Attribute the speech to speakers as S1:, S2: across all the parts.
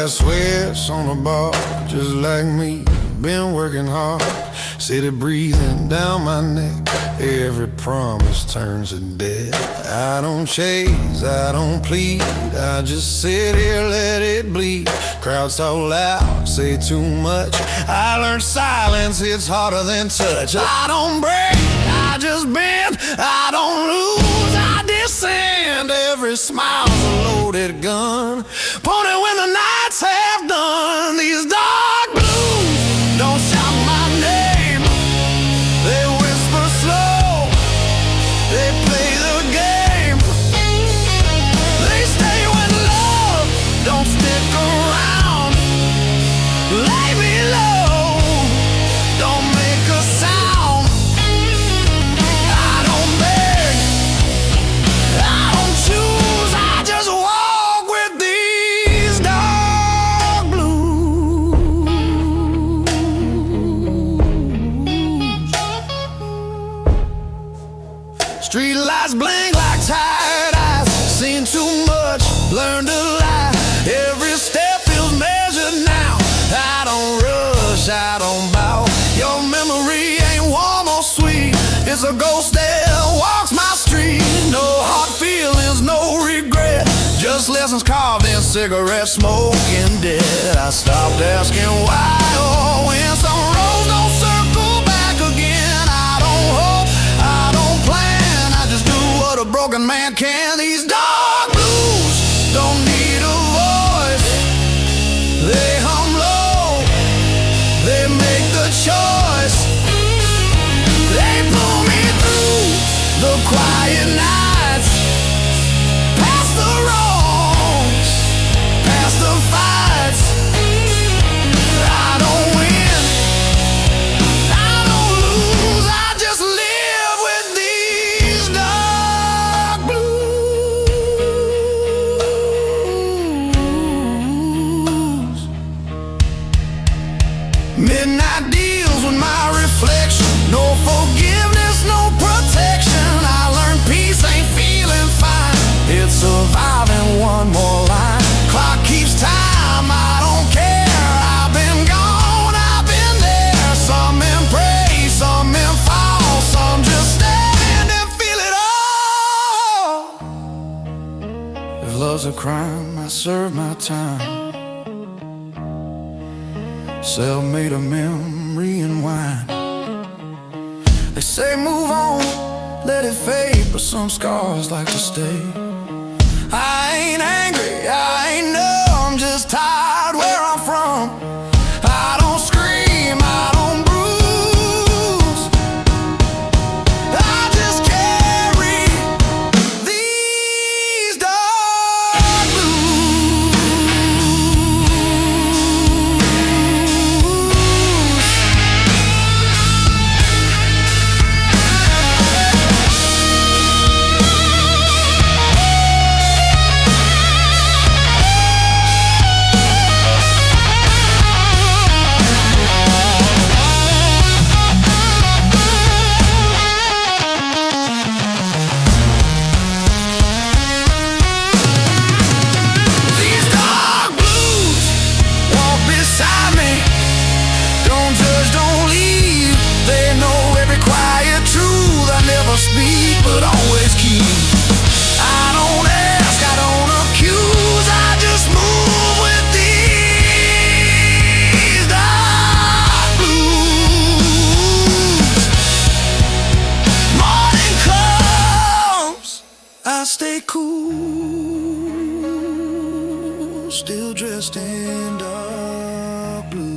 S1: got sweats on the bar, just like me, been working hard. City breathing down my neck, every promise turns to debt. I don't chase, I don't plead, I just sit here, let it bleed. Crowds talk loud, say too much, I learned silence, it's harder than touch. I don't break, I just bend, I don't lose, I descend. Every smile's a loaded gun, pointed when the nights have done. These dark blues don't shout my name, they whisper slow, they play the game. They stay when love don't stick around. Lay me low, don't make a sound. I don't beg, I don't choose, I just walk with these dark blues. Street lights blink like tired eyes, seen too much, learned to lie. Every step feels measured now, I don't rush, I don't bow. Your memory ain't warm or sweet, it's a ghost that walks my street. No hard feelings, no regret, just lessons carved in cigarette smoke and dead. I stopped asking why or when, some roads don't circle back again. I don't hope, I don't plan, I just do what a broken man can. These dark blues don't need a voice, they hum low, they make the choice. They pull me through the quiet nights, past the wrongs, past the fights. I don't win, I don't lose, I just live with these dark blues. Midnight deals with my reflection, no forgiveness, no protection. I learned peace ain't feeling fine, it's surviving one more line. Clock keeps time, I don't care, I've been gone, I've been there. Some in praise, some in fall, some just stand and feel it all. If love's a crime, I serve my time. Self-made a memory and wine. They say move on, let it fade, but some scars like to stay. I ain't angry, I ain't numb, just tired where I'm from. I don't scream, I don't bruise, I just carry these dark blues. These dark blues walk beside me, don't judge, don't leave. They know every quiet truth I never speak, but always keep. I don't ask, I don't accuse, I just move with these dark blues. Morning comes, I stay cool, still dressed in dark blue.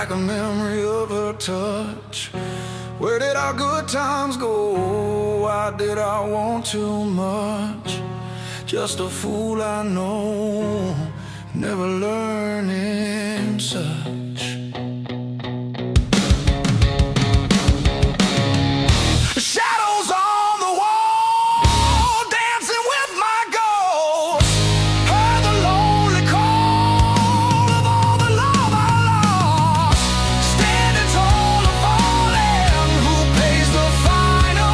S1: like a memory of her touch. Where did our good times go? Why did I want too much? Just a fool I know, never learning such. Shadows on the wall, dancing with my ghost. Heard the lonely call of all the love I lost. Standing tall or falling, who pays the final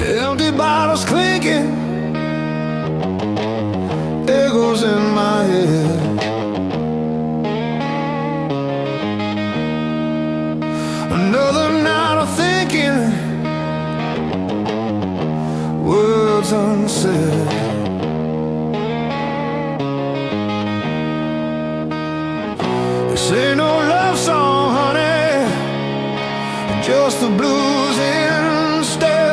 S1: empty bottles clinking, echoes in my head. Another night of thinking, words unsaid. This ain't no love song, honey, just the blues instead.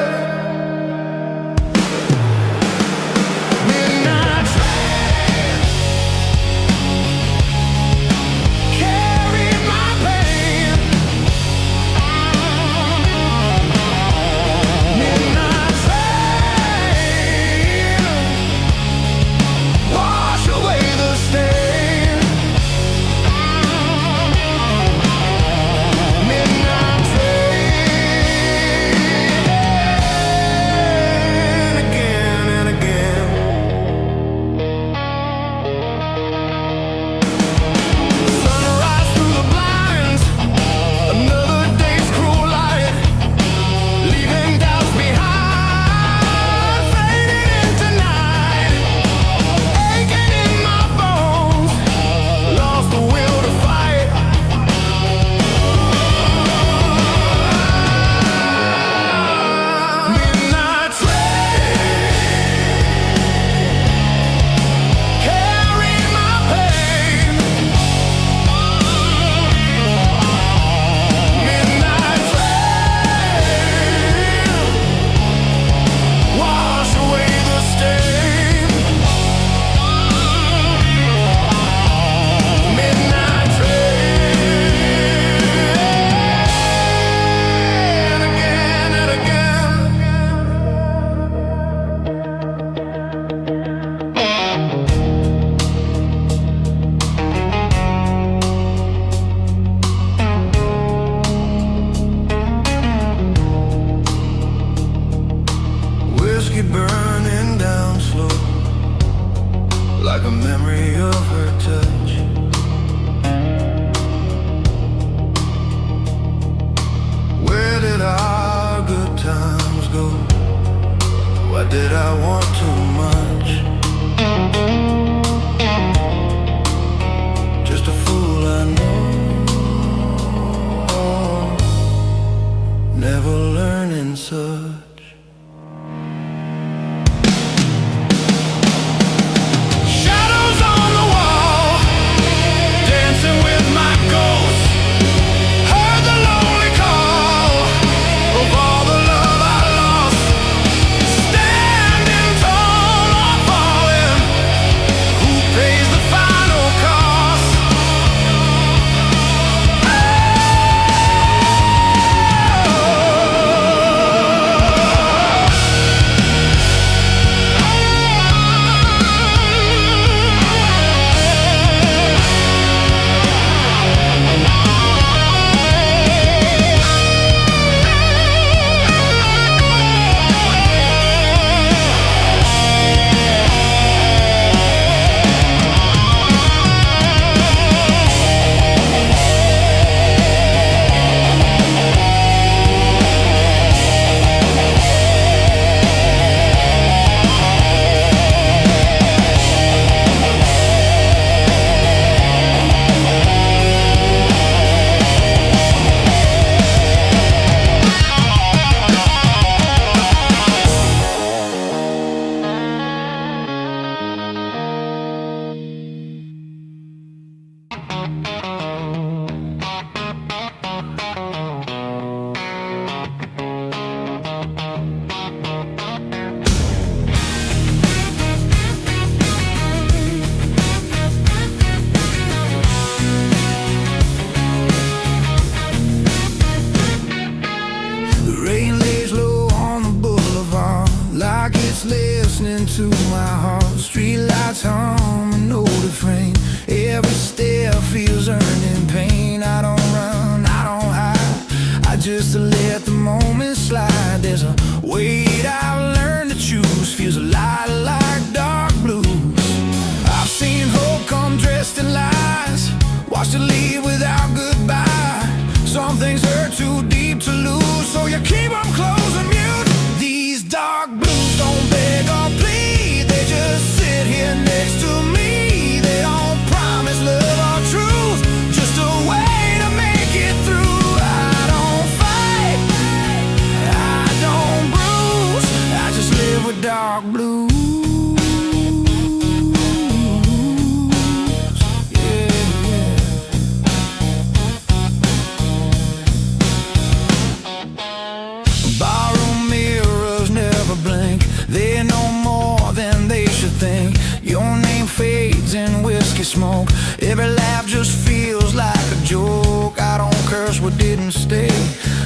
S1: Burning down slow, like a memory of her touch. Where did our good times go? Why did I want too much? Just a fool I know, never learning such. Fall to my heart. Streetlights hum an old refrain. Every step feels earned in pain. I don't run, I don't hide, I just let the moment slide. There's a weight I've learned to choose. Feels a lot like dark blues. I've seen hope come dressed in lies, watched it leave without goodbye. Some things hurt too deep to lose, so you keep them close and mute. These dark blues don't beg or plead, they just sit here next to me. They don't promise love or truth, just a way to make it through. I don't fight, I don't bruise, I just live with dark blues. They're no more than they should think. Your name fades in whiskey smoke. Every laugh just feels like a joke. I don't curse what didn't stay,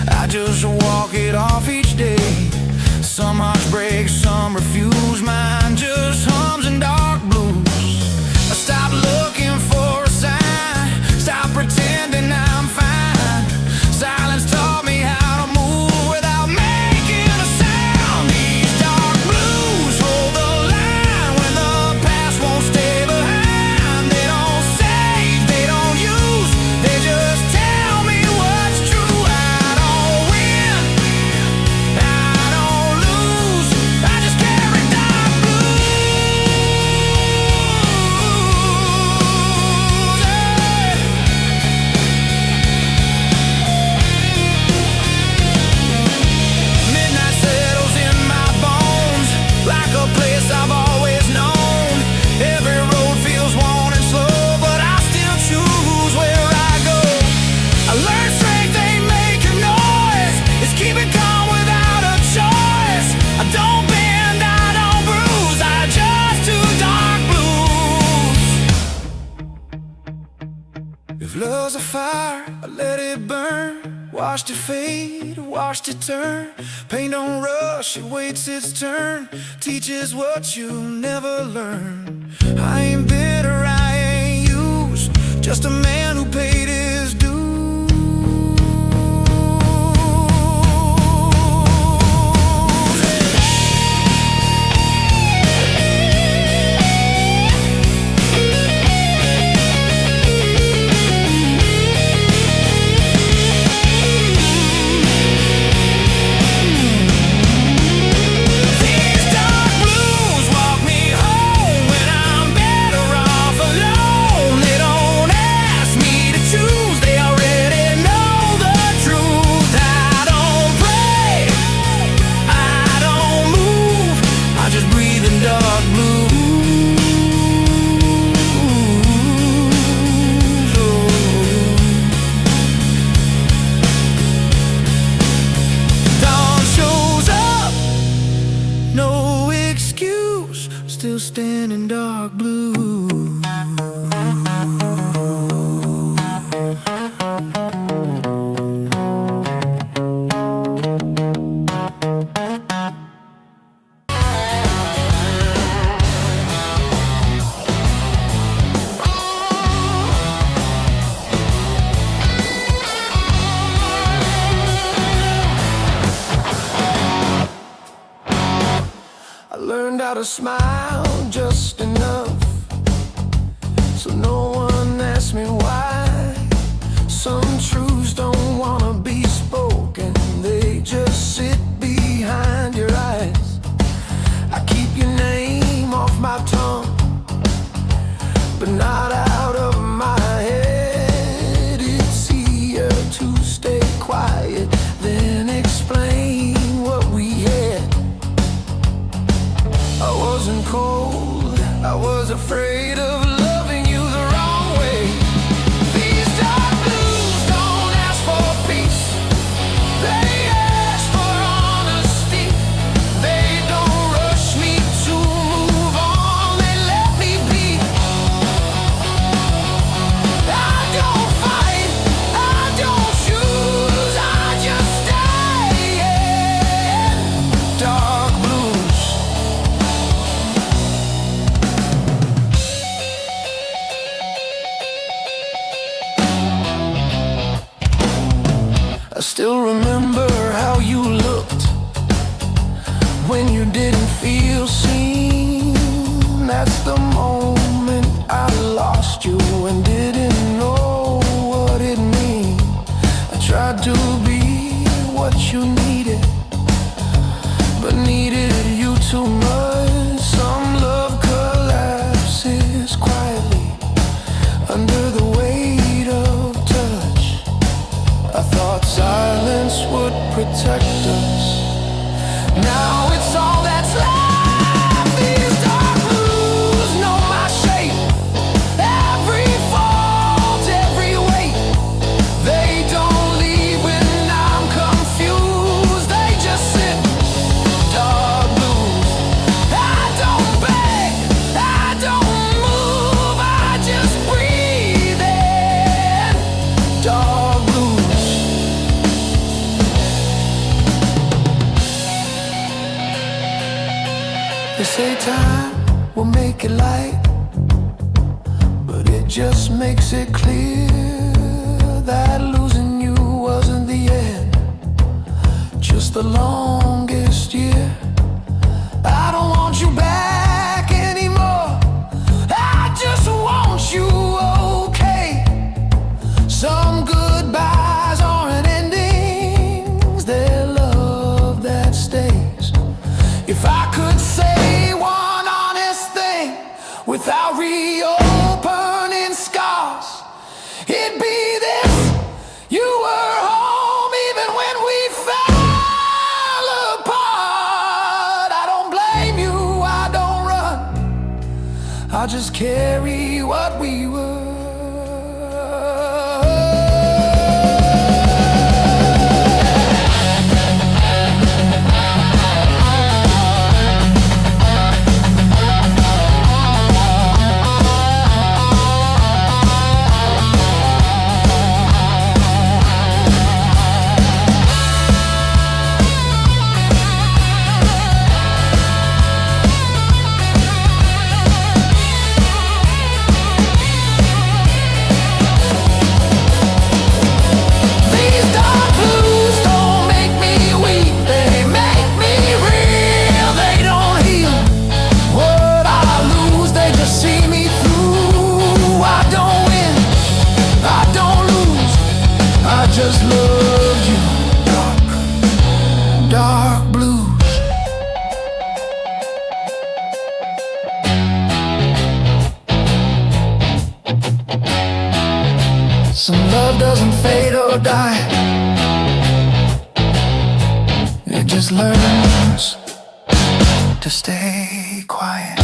S1: I just walk it off each day. Some hearts break, some refuse. Mine just hums in dark blues. I stop looking for a sign, stop pretending I'm fine. Silence taught me how to move without making a sound. These dark blues hold the line when the past won't stay behind. They don't save, they don't use, they just tell me what's true. I don't win, I don't lose, I just carry dark blues. Midnight settles in my bones like a place I've always known. Every road feels worn and slow, but I still choose where I go. I learned strength ain't making noise, it's keeping calm without a choice. I don't bend, I don't bruise, I just do dark blues. If love's a fire, I let it burn. Watched it fade, watched it turn. Pain don't rush, it waits its turn. Teaches what you'll never learn. I ain't bitter, I ain't used, just a man who paid his dues. These dark blues walk me home when I'm better off alone. They don't ask me to choose, they already know the truth. I don't pray, I don't move, I just breathe in dark blues. Dawn shows up, no excuse, still standing dark blue. I learned how to smile just enough so no one asks me why. Some truths don't wanna be spoken, they just sit behind your eyes. I keep your name off my tongue, but not out of my head. It's easier to stay quiet than explain what we had. I wasn't cold, I was afraid of loving you the wrong way. These dark blues don't ask for peace, they ask for Still remember how you looked when you didn't feel seen. That's the moment I lost you and didn't know what it meant. I tried to be what you needed, but needed you too much. Some love collapses quietly under the weight of touch. I thought silence would protect us. Now it's all that's left. These dark blues know my shape, every fault, every weight. They don't leave when I'm confused. They just sit. Dark blues. I don't beg, I don't move, I just breathe in. Dark blues. They say time will make it light, but it just makes it clear that losing you wasn't the end, just the longest year. I don't want you back anymore, I just want you okay. Some goodbyes aren't endings, they're love that stays. If I could say one honest thing without reopening scars, it'd be this: you were home even when we fell apart. I don't blame you, I don't run, I just carry what we were. Just love you, dark, dark blues. Some love doesn't fade or die, it just learns to stay quiet.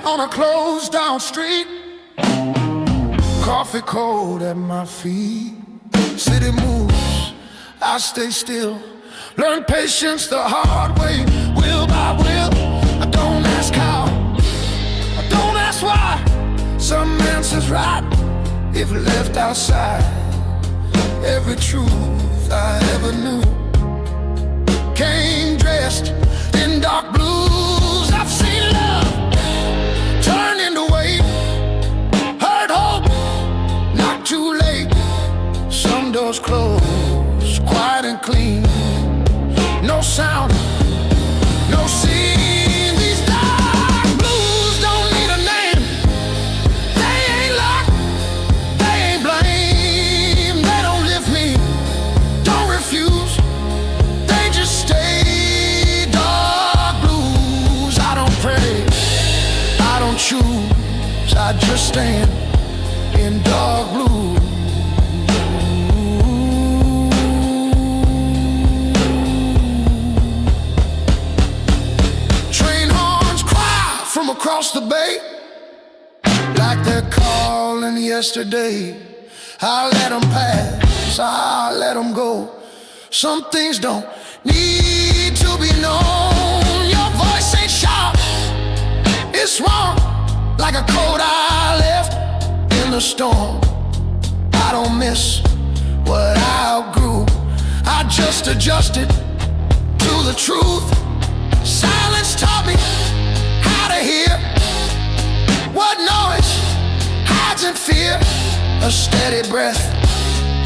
S1: On a closed down street, coffee cold at my feet. City moves, I stay still. Learn patience the hard way, will by will. I don't ask how, I don't ask why. Some answers right if left outside. Every truth I ever knew came dressed in dark blues. I've seen love turn into weight, hurt hope, not too late. Some doors close, quiet and clean. No sound, no scene. These dark blues don't need a name. They ain't locked, they ain't blame. They don't lift me, don't refuse. They just stay dark blues. I don't pray, I don't choose, I just stand in dark blue. Train horns cry from across the bay, like they're calling yesterday. I let them pass, I let them go. Some things don't need to be known. Your voice ain't sharp, it's wrong, like a coat I left in in the storm. I don't miss what I outgrew. I just adjusted to the truth. Silence taught me how to hear what noise hides in fear. A steady breath,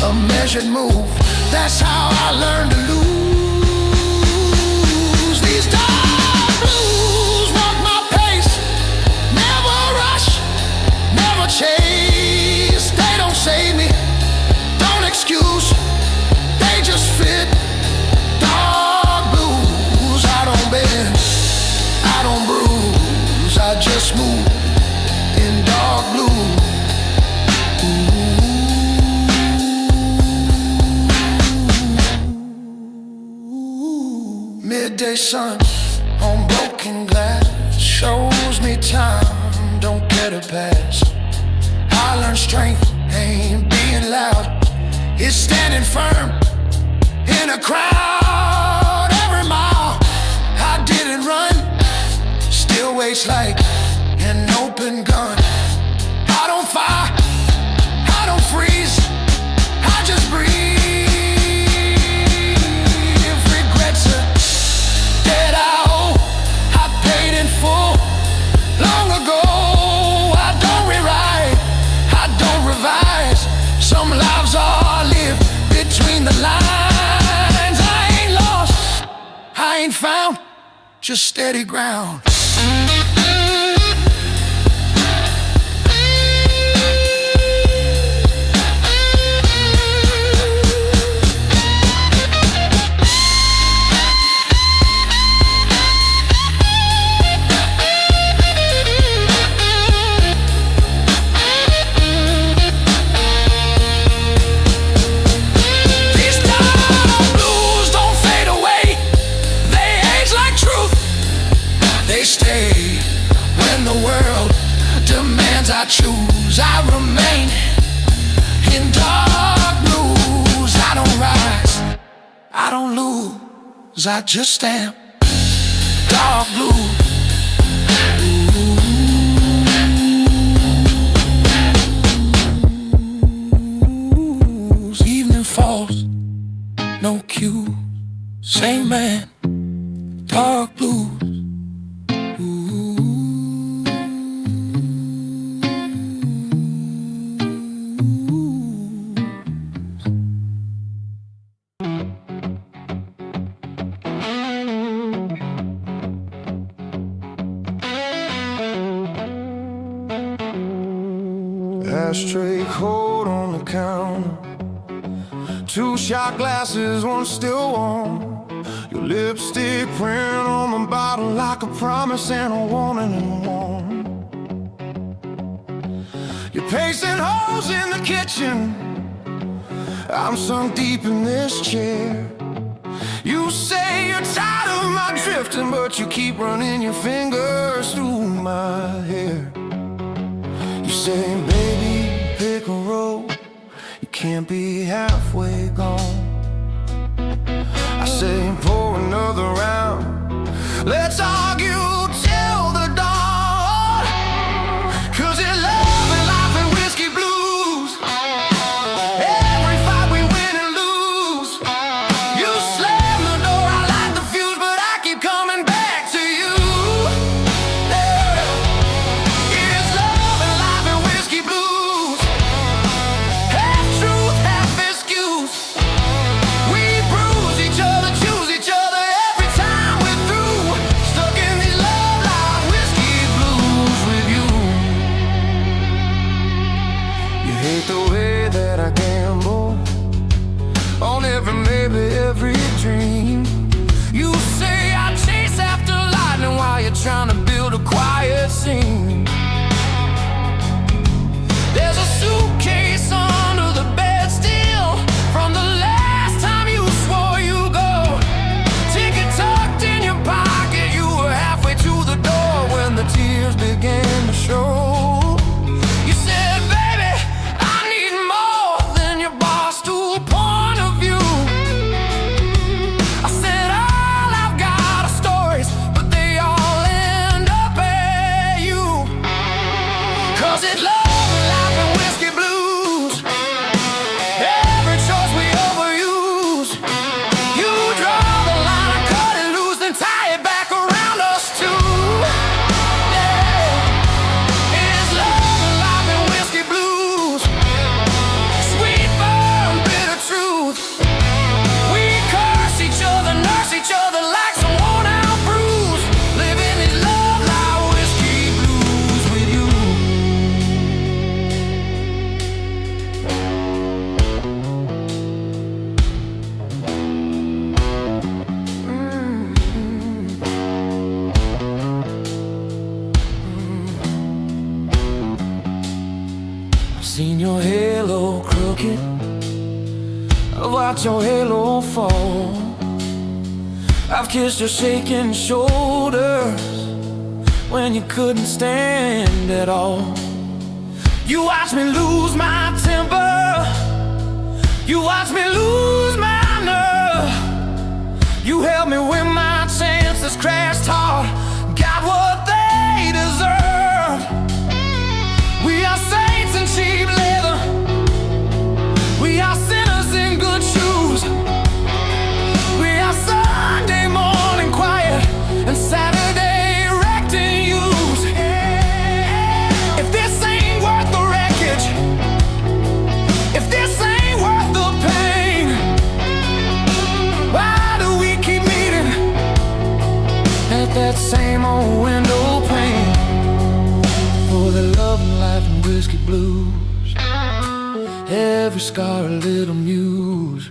S1: a measured move. That's how I learned to lose. These dark blues walk my pace. Never rush, never chase. They don't save me, don't excuse. They just fit. Dark blues, I don't bend, I don't bruise. I just move in dark blue. Midday sun on broken glass shows me time don't get a pass. I learned strength ain't being loud, it's standing firm in a crowd. Every mile I didn't run still waits like an open gun. I don't fire, I don't freeze, I just breathe. Some lives are lived between the lines. I ain't lost, I ain't found, just steady ground. They stay when the world demands I choose. I remain in dark blues. I don't rise, I don't lose. I just am dark blue. Evening falls, no cue. Same man, dark blues.
S2: Ashtray cold on the counter, 2 shot glasses, one still warm. Your lipstick print on the bottle like a promise and a warning and warm. You're pacing holes in the kitchen, I'm sunk deep in this chair. You say you're tired of my drifting, but you keep running your fingers through my hair. You say, baby, pick a road, you can't be halfway gone. I say, pour another round, let's argue till the dawn. 'Cause in love and life and whiskey blues, every fight we win and lose. You slam the door, I light the fuse, but I keep coming back to you. It's love and life and whiskey blues, half truth, half excuse. We bruise each other, choose each other every time we're through. Stuck in these love life whiskey blues with you. You hate the way that I gamble on every, maybe every dream. You say I chase after lightning while you're trying to build a quiet scene. There's a suitcase under the bed still from the last time you swore you'd go. Ticket tucked in your pocket, you were halfway to the door when the tears began to show. You said, baby, I need more than your bar stool point of view. I said, all I've got are stories, but they all end up at you. watch your halo fall. I've kissed your shaking shoulders when you couldn't stand at all. You watched me lose my temper, you watched me lose my nerve. You held me when my chances crashed hard, got what they deserve. We are saints in cheap leather, we are sinners in good shoes. We are Sunday morning quiet and Saturday wrecked and used. If this ain't worth the wreckage, if this ain't worth the pain, why do we keep meeting at that same old window pane? For the love and life and whiskey blues, every scar a little muse.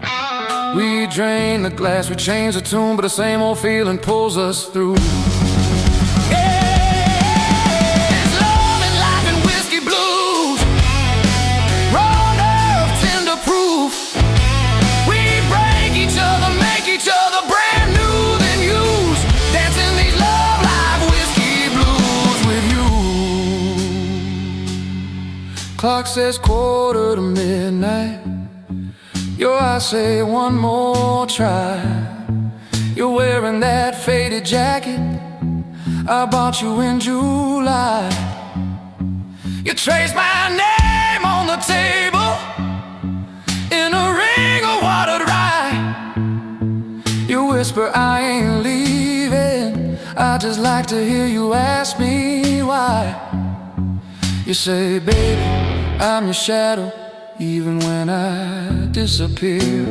S2: We drain the glass, we change the tune, but the same old feeling pulls us through. Yeah, it's love and life and whiskey blues, raw nerve, tender proof. We break each other, make each other brand new than used. Dancing these love, life, whiskey blues with you. Clock says 1:45. Your eyes say one more try. You're wearing that faded jacket I bought you in July. You traced my name on the table in a ring of watered rye. You whisper I ain't leaving, I just like to hear you ask me why. You say baby, I'm your shadow even when I disappear.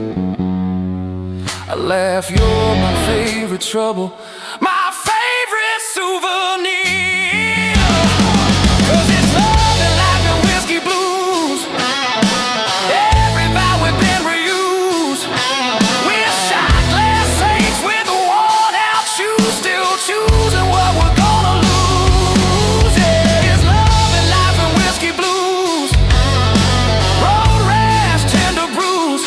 S2: I laugh, you're my favorite trouble, my favorite souvenir. 'Cause it's love and life and whiskey blues, every vow we've been reused. We're shot glass saints with worn out shoes, still choosing what we're gonna lose. Yeah, it's love and life and whiskey blues, road rash, tender bruise.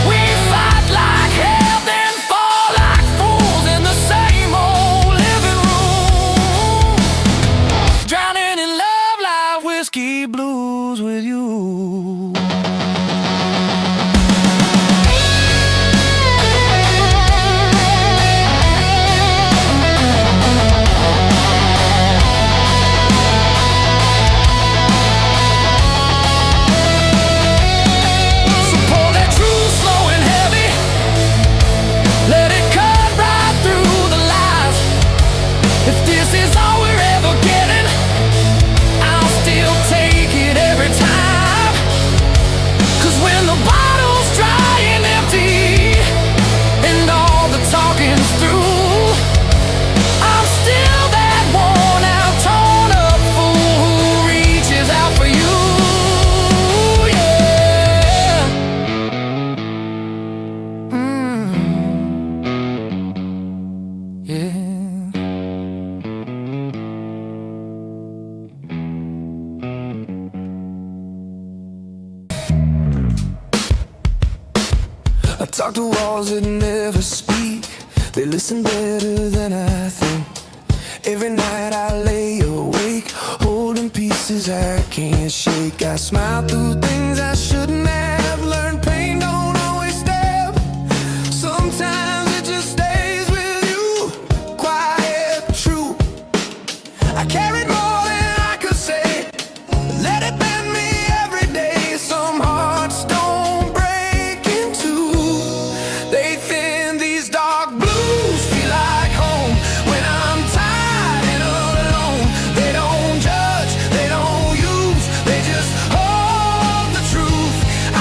S2: We fight like hell, then fall like fools in the same old living room. Drowning in love, life, whiskey blues with you. So pour that truth slow and heavy, let it cut right through the lies. If this is all we're ever getting, I'll still take it every time. 'Cause when the bottle's dry and empty and all the talking's through, I'm still that worn out, torn up fool who reaches out for you. Yeah. Yeah. I talk to walls that never speak, they listen better than I think. Every night I lay awake, holding pieces I can't shake. I smile through things I shouldn't have, learned pain don't always stab. Sometimes it just stays with you, quiet, true. I carried more than I could say, let it bend me every day. Some hearts don't break in two, they thin. These dark blues feel like home when I'm tired and alone. They don't judge, they don't use, they just hold the truth.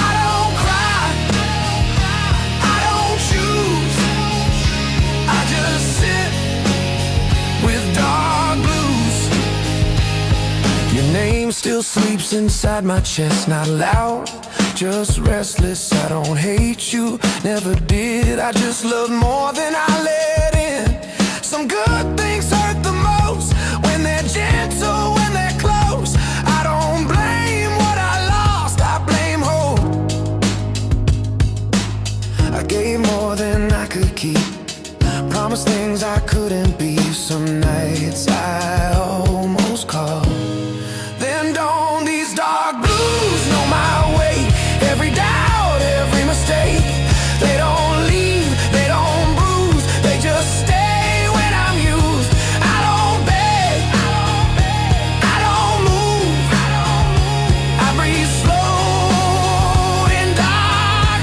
S2: I don't cry, I don't choose, I just sit with dark blues. Your name still sleeps inside my chest, not loud, just restless. I don't hate you, never did. I just love more than I let in. Some good things hurt the most when they're gentle, when they're close. I don't blame what I lost, I blame hope. I gave more than I could keep, promised things I couldn't be. Some nights I almost called. Then dawn, these dark blues know my way. Every doubt, every mistake. They don't leave, they don't bruise, they just stay when I'm used. I don't beg, I don't move, I breathe slow in dark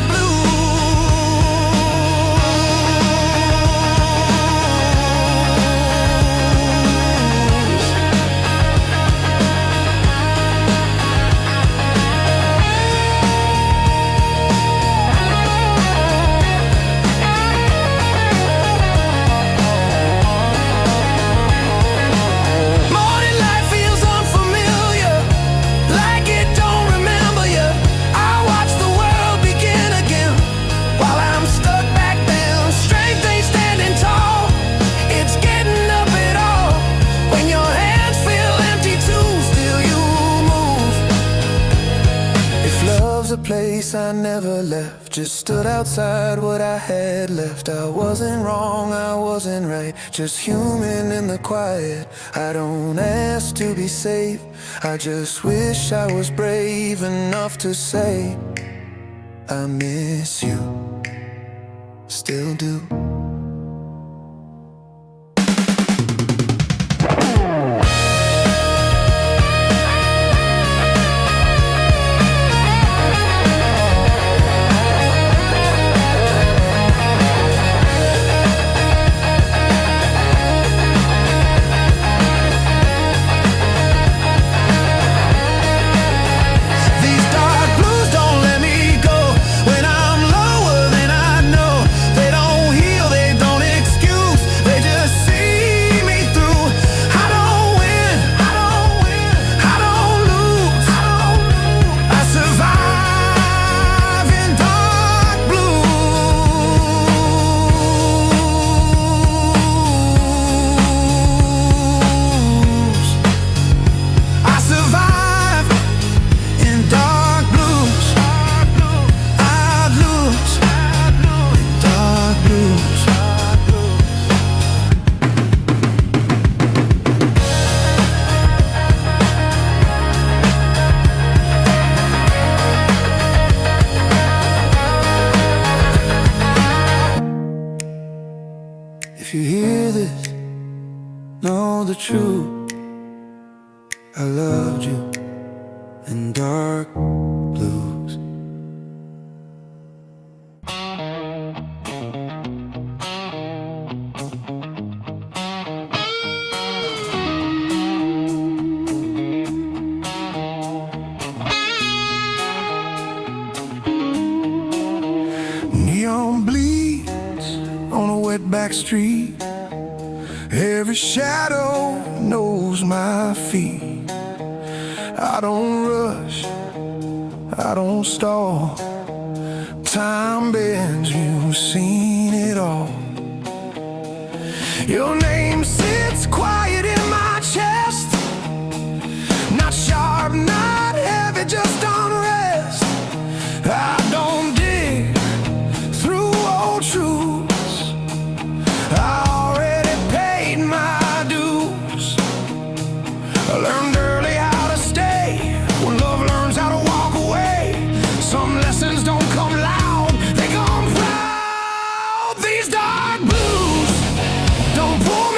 S2: place I never left, just stood outside what I had left. I wasn't wrong, I wasn't right, just human in the quiet. I don't ask to be saved, I just wish I was brave enough to say I miss you, still do. If you hear this, know the truth. I loved you in dark blues. Neon bleeds on a wet back street. Every shadow knows my feet. I don't rush, I don't stall. Time bends, you've seen it all. Your name sits quiet in my chest, not sharp, not heavy, just unrest. I don't dig through old truths, I already paid my dues. I learned early how to stay when love learns how to walk away. Some lessons don't come loud, they come proud. These dark blues don't pull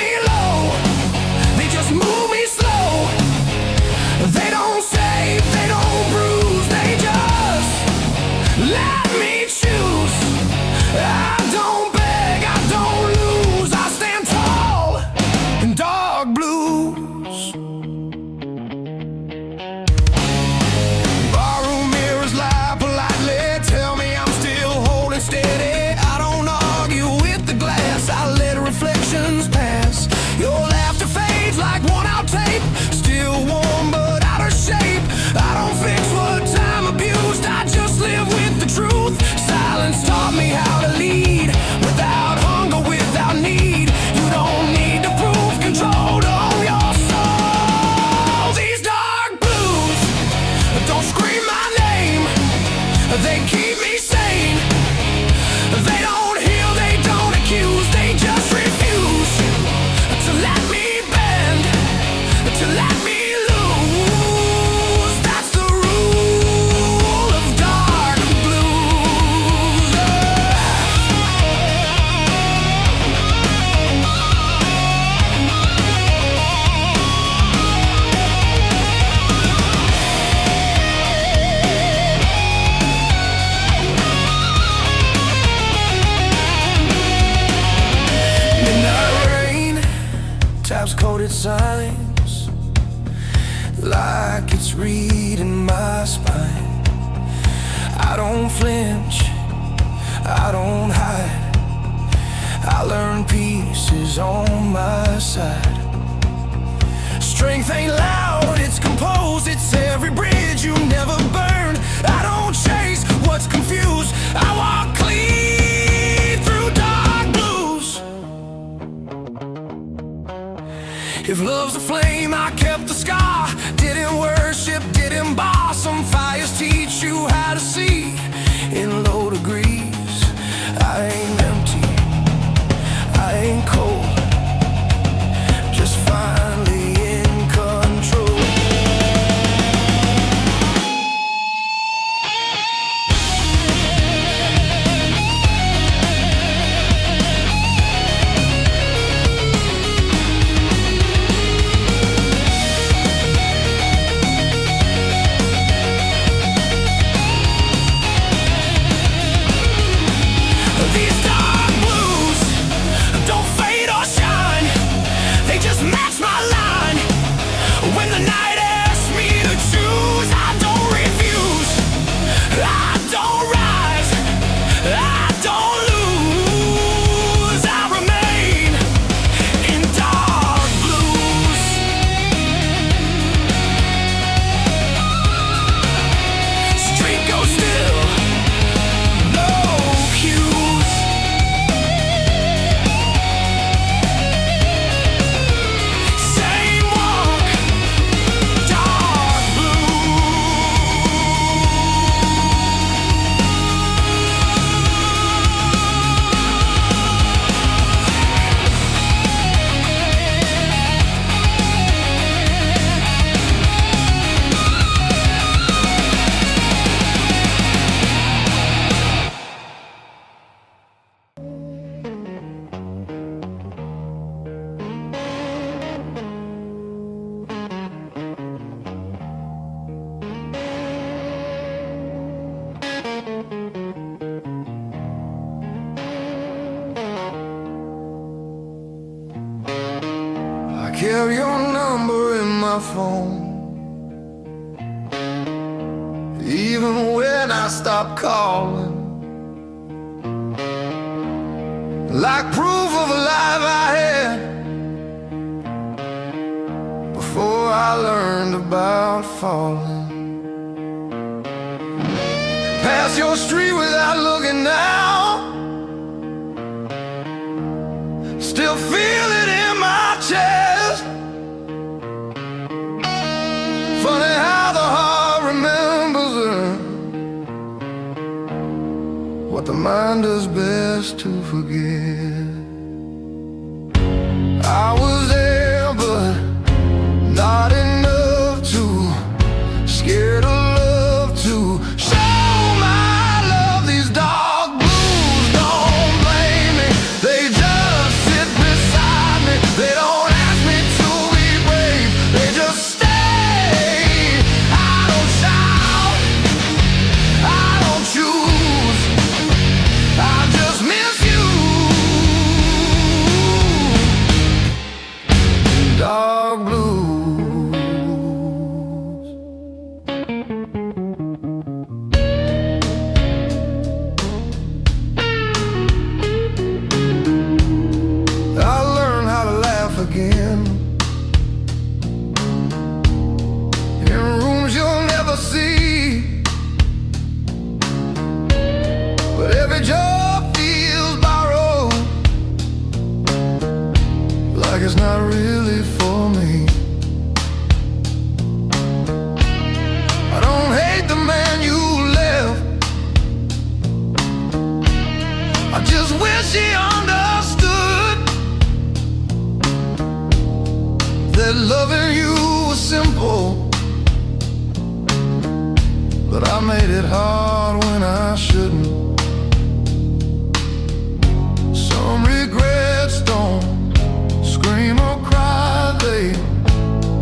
S2: coded signs, like it's reading my spine. I don't flinch, I don't hide. I learn pieces on my side. Strength ain't loud, it's composed. It's every bridge you never burn. I don't chase what's confused. I walk clean through dark blues. If love's a flame, I kept the scar. Didn't worship, didn't bar. Some fires teach you how to see in low degrees. I ain't empty, I ain't cold, just finally in control. These dark blues don't fade or shine, they just match my line. When the night asks me to choose, I don't refuse. I don't rise, I don't lose. I remain in dark blues. Street goes still, no cues. Same walk, dark blue. I carry your number in my phone, even when I stop calling, like proof of a life I had before I learned about falling. Pass your street without looking now, still feel it in my chest. Funny how the heart remembers what the mind does best to forget. I was there, but not enough to, scared of love to show my love. These dark blues don't blame me, they just sit beside me. They don't ask me to be brave, they just stay. I don't shout, I don't choose, I just miss you. Dark blues. I learned how to laugh again in rooms you'll never see, but every job feels borrowed, like it's not really for me. I don't hate the man you left, I just wish he understood that loving you was simple, but I made it hard when I shouldn't. Some regrets don't scream or cry, they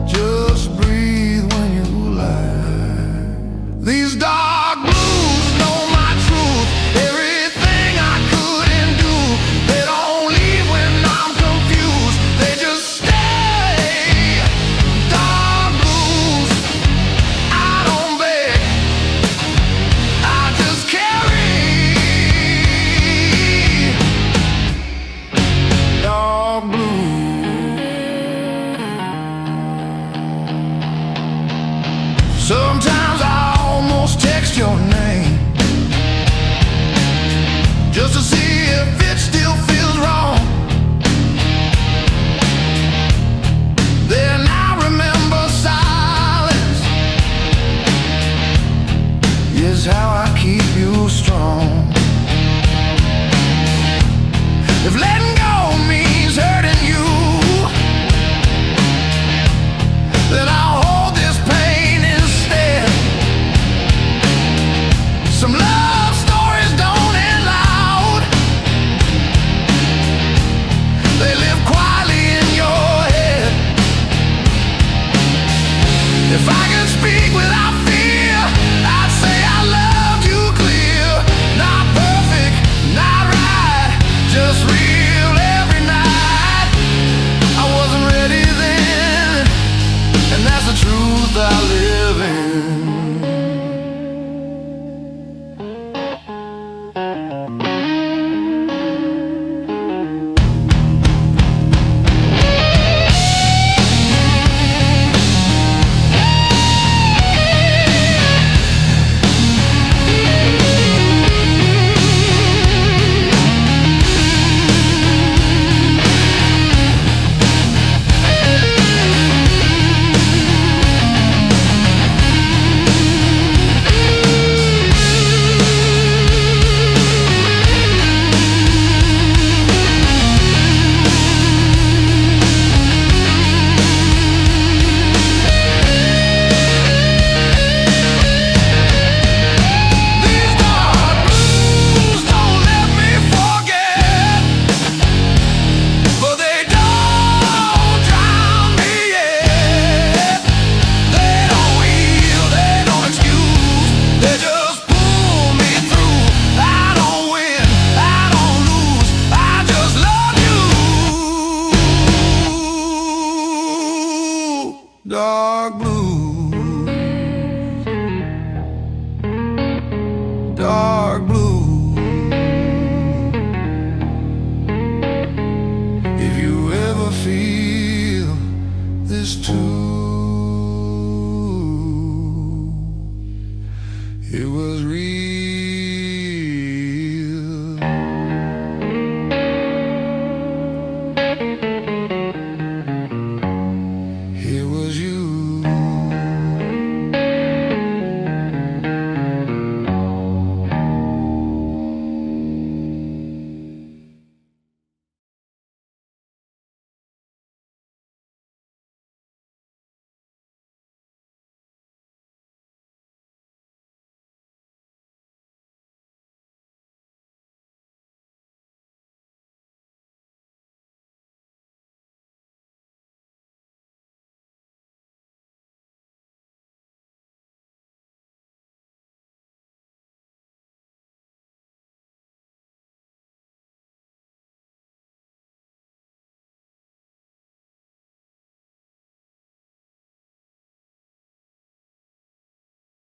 S2: just breathe when you lie. These dark blues know my truth, everything I couldn't do. They don't leave when I'm confused, they just stay. If letting